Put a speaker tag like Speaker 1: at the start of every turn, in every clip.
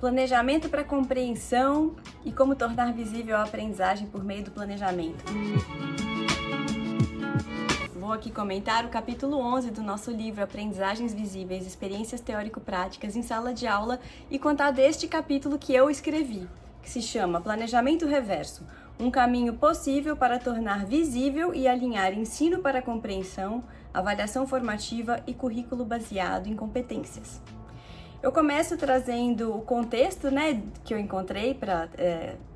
Speaker 1: Planejamento para compreensão e como tornar visível a aprendizagem por meio do planejamento. Vou aqui comentar o capítulo 11 do nosso livro Aprendizagens Visíveis, Experiências Teórico-Práticas em Sala de Aula e contar deste capítulo que eu escrevi, que se chama Planejamento Reverso, um caminho possível para tornar visível e alinhar ensino para compreensão, avaliação formativa e currículo baseado em competências. Eu começo trazendo o contexto, que eu encontrei para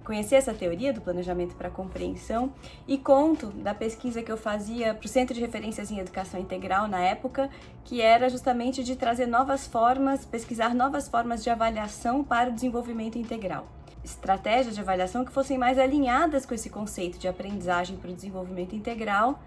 Speaker 1: conhecer essa teoria do planejamento para compreensão e conto da pesquisa que eu fazia para o Centro de Referências em Educação Integral na época, que era justamente de trazer novas formas, pesquisar novas formas de avaliação para o desenvolvimento integral. Estratégias de avaliação que fossem mais alinhadas com esse conceito de aprendizagem para o desenvolvimento integral.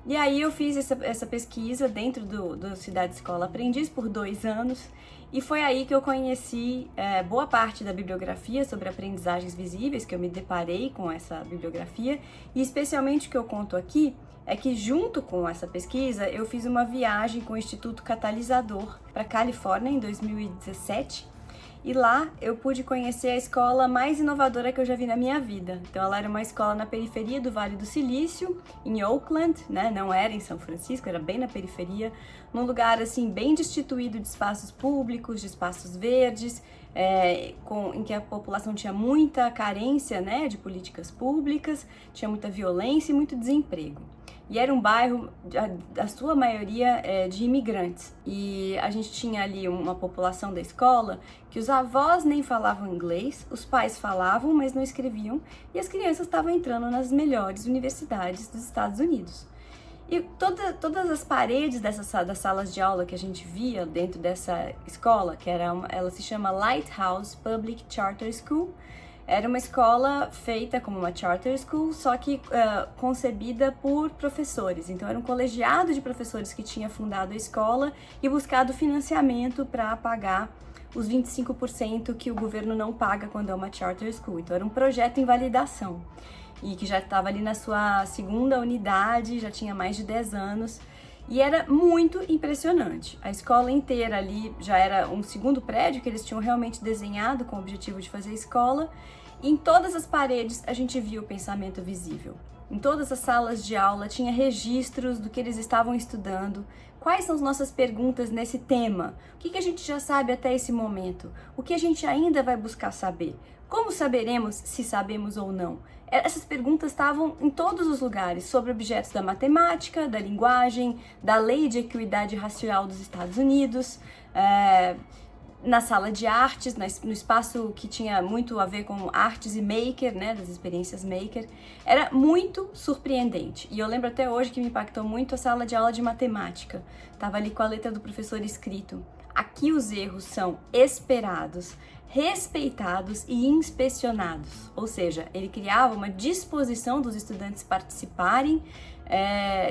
Speaker 1: E aí eu fiz essa pesquisa dentro do Cidade Escola Aprendiz por 2 anos e foi aí que eu conheci boa parte da bibliografia sobre aprendizagens visíveis, que eu me deparei com essa bibliografia, e especialmente o que eu conto aqui é que junto com essa pesquisa eu fiz uma viagem com o Instituto Catalisador para a Califórnia em 2017. E lá eu pude conhecer a escola mais inovadora que eu já vi na minha vida. Então ela era uma escola na periferia do Vale do Silício, em Oakland, não era em São Francisco, era bem na periferia, num lugar assim bem destituído de espaços públicos, de espaços verdes, em que a população tinha muita carência de políticas públicas, tinha muita violência e muito desemprego. E era um bairro, a sua maioria de imigrantes. E a gente tinha ali uma população da escola que os avós nem falavam inglês, os pais falavam, mas não escreviam, e as crianças estavam entrando nas melhores universidades dos Estados Unidos. E todas as paredes das salas de aula que a gente via dentro dessa escola, ela se chama Lighthouse Public Charter School, era uma escola feita como uma charter school, só que concebida por professores. Então era um colegiado de professores que tinha fundado a escola e buscado financiamento para pagar os 25% que o governo não paga quando é uma charter school. Então era um projeto em validação e que já estava ali na sua 2ª unidade, já tinha mais de 10 anos. E era muito impressionante. A escola inteira ali já era um 2º prédio que eles tinham realmente desenhado com o objetivo de fazer escola. E em todas as paredes a gente via o pensamento visível. Em todas as salas de aula tinha registros do que eles estavam estudando. Quais são as nossas perguntas nesse tema? O que a gente já sabe até esse momento? O que a gente ainda vai buscar saber? Como saberemos se sabemos ou não? Essas perguntas estavam em todos os lugares, sobre objetos da matemática, da linguagem, da lei de equidade racial dos Estados Unidos, na sala de artes, no espaço que tinha muito a ver com artes e maker, das experiências maker. Era muito surpreendente. E eu lembro até hoje que me impactou muito a sala de aula de matemática. Estava ali com a letra do professor escrito. Aqui os erros são esperados, respeitados e inspecionados. Ou seja, ele criava uma disposição dos estudantes participarem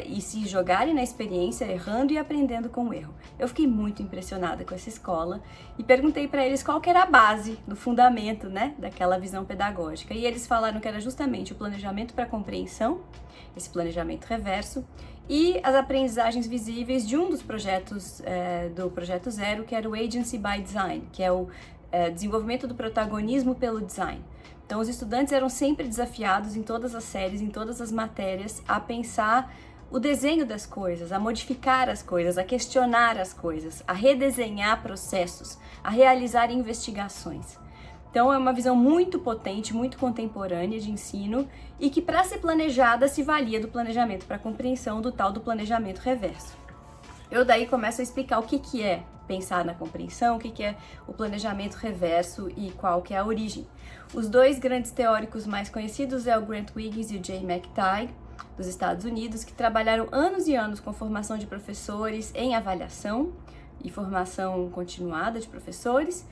Speaker 1: e se jogarem na experiência, errando e aprendendo com o erro. Eu fiquei muito impressionada com essa escola e perguntei para eles qual que era a base do fundamento, daquela visão pedagógica. E eles falaram que era justamente o planejamento para compreensão, esse planejamento reverso, e as aprendizagens visíveis de um dos projetos do Projeto Zero, que era o Agency by Design, que é o desenvolvimento do protagonismo pelo design. Então, os estudantes eram sempre desafiados em todas as séries, em todas as matérias, a pensar o desenho das coisas, a modificar as coisas, a questionar as coisas, a redesenhar processos, a realizar investigações. Então, é uma visão muito potente, muito contemporânea de ensino e que, para ser planejada, se valia do planejamento para compreensão, do tal do planejamento reverso. Eu daí começo a explicar o que é pensar na compreensão, o que é o planejamento reverso e qual que é a origem. Os 2 grandes teóricos mais conhecidos é o Grant Wiggins e o Jay McTighe, dos Estados Unidos, que trabalharam anos e anos com formação de professores em avaliação e formação continuada de professores,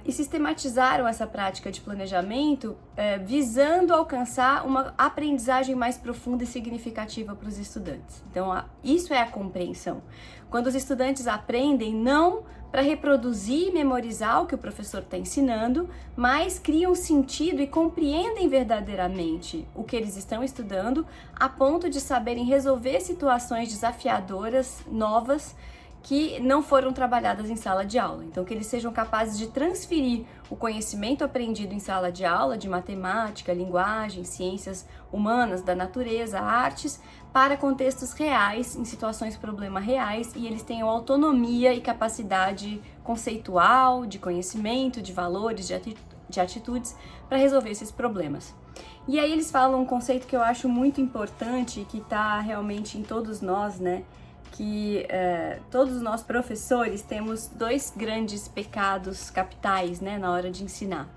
Speaker 1: e sistematizaram essa prática de planejamento visando alcançar uma aprendizagem mais profunda e significativa para os estudantes. Então, isso é a compreensão. Quando os estudantes aprendem não para reproduzir e memorizar o que o professor está ensinando, mas criam sentido e compreendem verdadeiramente o que eles estão estudando, a ponto de saberem resolver situações desafiadoras, novas, que não foram trabalhadas em sala de aula. Então, que eles sejam capazes de transferir o conhecimento aprendido em sala de aula, de matemática, linguagem, ciências humanas, da natureza, artes, para contextos reais, em situações problema reais, e eles tenham autonomia e capacidade conceitual, de conhecimento, de valores, de atitudes para resolver esses problemas. E aí eles falam um conceito que eu acho muito importante, que está realmente em todos nós, né? Que todos nós professores temos dois grandes pecados capitais, né, na hora de ensinar.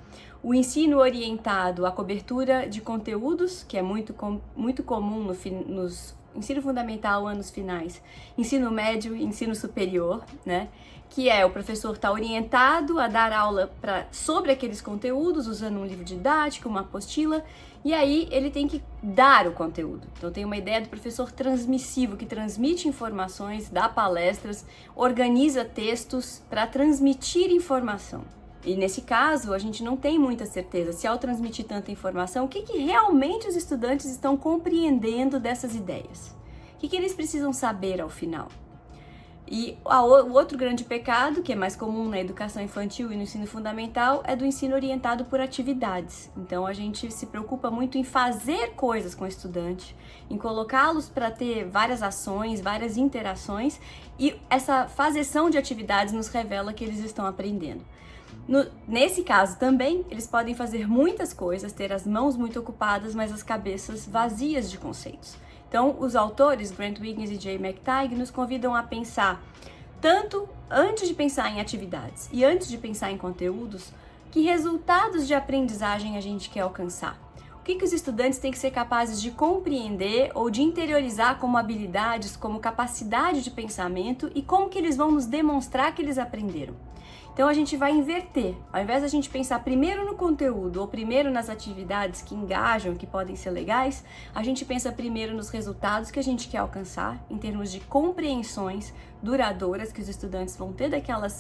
Speaker 1: O ensino orientado à cobertura de conteúdos, que é muito comum nos ensino fundamental, anos finais, ensino médio e ensino superior, né? Que é o professor estar orientado a dar aula sobre aqueles conteúdos, usando um livro didático, uma apostila, e aí ele tem que dar o conteúdo. Então tem uma ideia do professor transmissivo, que transmite informações, dá palestras, organiza textos para transmitir informação. E nesse caso, a gente não tem muita certeza se ao transmitir tanta informação, o que realmente os estudantes estão compreendendo dessas ideias. O que eles precisam saber ao final. E o outro grande pecado, que é mais comum na educação infantil e no ensino fundamental, é do ensino orientado por atividades. Então a gente se preocupa muito em fazer coisas com o estudante, em colocá-los para ter várias ações, várias interações, e essa fazeção de atividades nos revela que eles estão aprendendo. Nesse caso também, eles podem fazer muitas coisas, ter as mãos muito ocupadas, mas as cabeças vazias de conceitos. Então, os autores, Grant Wiggins e Jay McTighe, nos convidam a pensar, tanto antes de pensar em atividades e antes de pensar em conteúdos, que resultados de aprendizagem a gente quer alcançar. O que os estudantes têm que ser capazes de compreender ou de interiorizar como habilidades, como capacidade de pensamento e como que eles vão nos demonstrar que eles aprenderam. Então a gente vai inverter, ao invés da gente pensar primeiro no conteúdo ou primeiro nas atividades que engajam, que podem ser legais, a gente pensa primeiro nos resultados que a gente quer alcançar, em termos de compreensões duradouras que os estudantes vão ter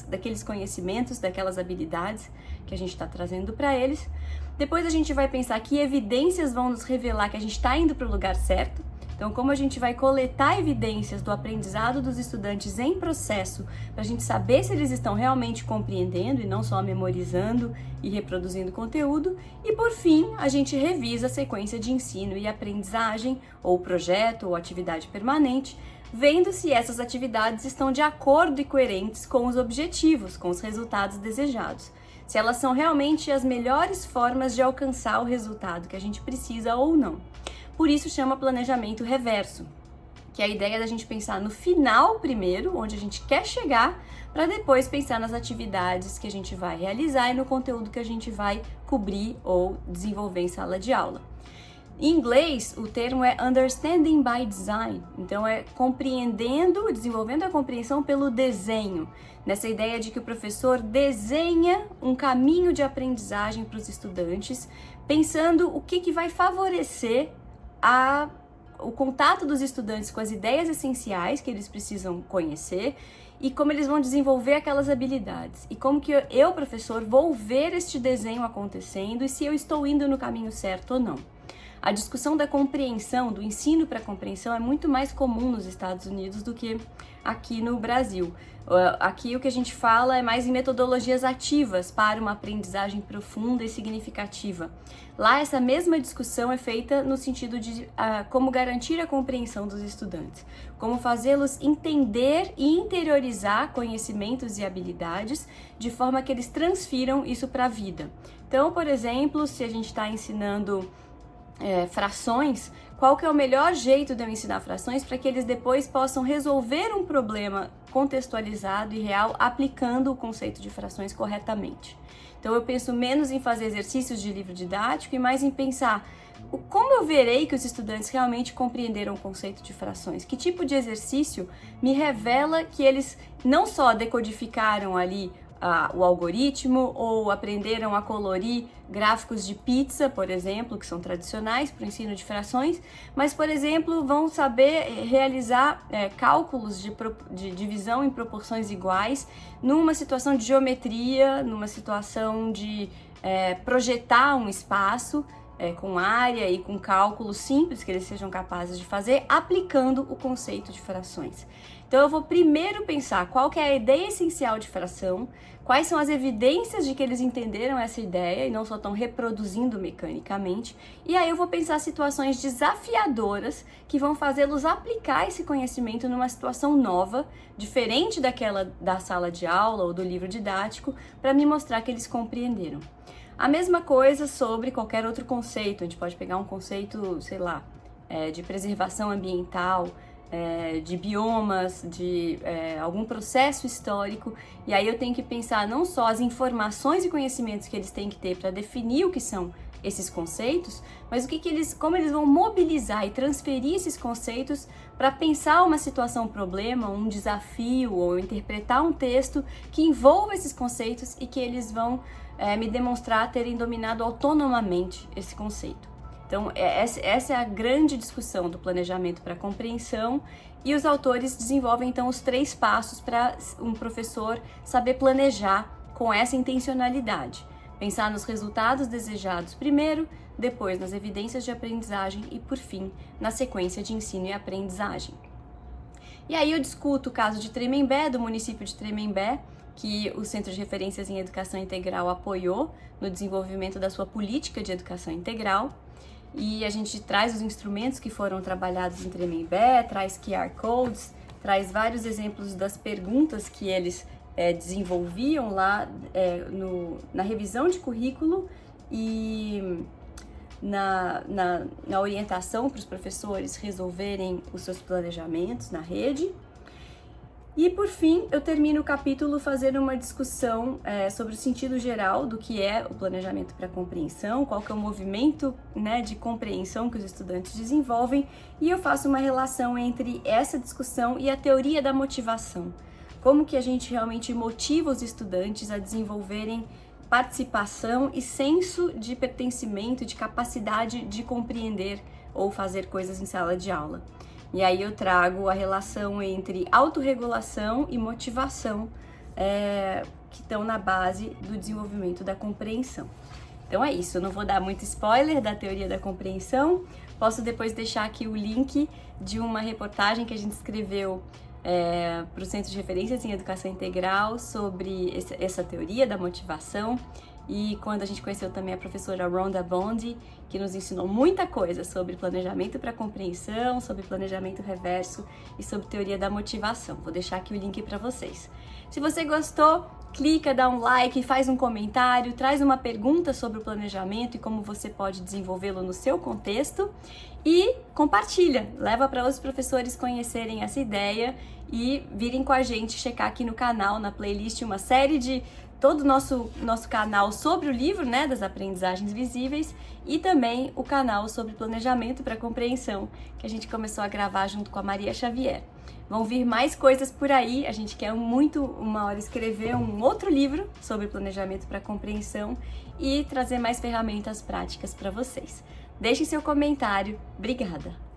Speaker 1: daqueles conhecimentos, daquelas habilidades que a gente está trazendo para eles. Depois a gente vai pensar que evidências vão nos revelar que a gente está indo para o lugar certo. Então, como a gente vai coletar evidências do aprendizado dos estudantes em processo, para a gente saber se eles estão realmente compreendendo e não só memorizando e reproduzindo conteúdo. E, por fim, a gente revisa a sequência de ensino e aprendizagem, ou projeto, ou atividade permanente, vendo se essas atividades estão de acordo e coerentes com os objetivos, com os resultados desejados. Se elas são realmente as melhores formas de alcançar o resultado que a gente precisa ou não. Por isso chama planejamento reverso, que é a ideia da gente pensar no final primeiro, onde a gente quer chegar, para depois pensar nas atividades que a gente vai realizar e no conteúdo que a gente vai cobrir ou desenvolver em sala de aula. Em inglês, o termo é understanding by design, então é compreendendo, desenvolvendo a compreensão pelo desenho, nessa ideia de que o professor desenha um caminho de aprendizagem para os estudantes, pensando o que vai favorecer o contato dos estudantes com as ideias essenciais que eles precisam conhecer e como eles vão desenvolver aquelas habilidades. E como que eu, professor, vou ver este desenho acontecendo e se eu estou indo no caminho certo ou não. A discussão da compreensão, do ensino para compreensão, é muito mais comum nos Estados Unidos do que aqui no Brasil. Aqui o que a gente fala é mais em metodologias ativas para uma aprendizagem profunda e significativa. Lá essa mesma discussão é feita no sentido de como garantir a compreensão dos estudantes, como fazê-los entender e interiorizar conhecimentos e habilidades de forma que eles transfiram isso para a vida. Então, por exemplo, se a gente está ensinando frações, qual que é o melhor jeito de eu ensinar frações para que eles depois possam resolver um problema contextualizado e real aplicando o conceito de frações corretamente. Então eu penso menos em fazer exercícios de livro didático e mais em pensar como eu verei que os estudantes realmente compreenderam o conceito de frações, que tipo de exercício me revela que eles não só decodificaram ali o algoritmo ou aprenderam a colorir gráficos de pizza, por exemplo, que são tradicionais para o ensino de frações, mas, por exemplo, vão saber realizar cálculos de divisão em proporções iguais numa situação de geometria, numa situação de projetar um espaço com área e com cálculo simples que eles sejam capazes de fazer, aplicando o conceito de frações. Então eu vou primeiro pensar qual que é a ideia essencial de fração, quais são as evidências de que eles entenderam essa ideia e não só estão reproduzindo mecanicamente, e aí eu vou pensar situações desafiadoras que vão fazê-los aplicar esse conhecimento numa situação nova, diferente daquela da sala de aula ou do livro didático, para me mostrar que eles compreenderam. A mesma coisa sobre qualquer outro conceito. A gente pode pegar um conceito, sei lá, de preservação ambiental, de biomas, de algum processo histórico, e aí eu tenho que pensar não só as informações e conhecimentos que eles têm que ter para definir o que são esses conceitos, mas como eles vão mobilizar e transferir esses conceitos para pensar uma situação, problema, um desafio ou interpretar um texto que envolva esses conceitos e que eles vão me demonstrar terem dominado autonomamente esse conceito. Então, essa é a grande discussão do planejamento para compreensão, e os autores desenvolvem então os 3 passos para um professor saber planejar com essa intencionalidade. Pensar nos resultados desejados primeiro, depois nas evidências de aprendizagem e, por fim, na sequência de ensino e aprendizagem. E aí eu discuto o caso de Tremembé, do município de Tremembé, que o Centro de Referências em Educação Integral apoiou no desenvolvimento da sua política de educação integral. E a gente traz os instrumentos que foram trabalhados em Tremembé, traz QR Codes, traz vários exemplos das perguntas que eles desenvolviam lá na revisão de currículo e na orientação para os professores resolverem os seus planejamentos na rede. E por fim, eu termino o capítulo fazendo uma discussão sobre o sentido geral do que é o planejamento para compreensão, qual que é o movimento de compreensão que os estudantes desenvolvem, e eu faço uma relação entre essa discussão e a teoria da motivação. Como que a gente realmente motiva os estudantes a desenvolverem participação e senso de pertencimento, de capacidade de compreender ou fazer coisas em sala de aula. E aí eu trago a relação entre autorregulação e motivação que estão na base do desenvolvimento da compreensão. Então é isso, eu não vou dar muito spoiler da teoria da compreensão, posso depois deixar aqui o link de uma reportagem que a gente escreveu para o Centro de Referências em Educação Integral sobre essa teoria da motivação. E quando a gente conheceu também a professora Rhonda Bondi, que nos ensinou muita coisa sobre planejamento para compreensão, sobre planejamento reverso e sobre teoria da motivação. Vou deixar aqui o link para vocês. Se você gostou, clica, dá um like, faz um comentário, traz uma pergunta sobre o planejamento e como você pode desenvolvê-lo no seu contexto e compartilha, leva para outros professores conhecerem essa ideia e virem com a gente checar aqui no canal, na playlist, uma série de todo o nosso canal sobre o livro, das aprendizagens visíveis, e também o canal sobre planejamento para compreensão, que a gente começou a gravar junto com a Maria Xavier. Vão vir mais coisas por aí, a gente quer muito uma hora escrever um outro livro sobre planejamento para compreensão e trazer mais ferramentas práticas para vocês. Deixem seu comentário. Obrigada!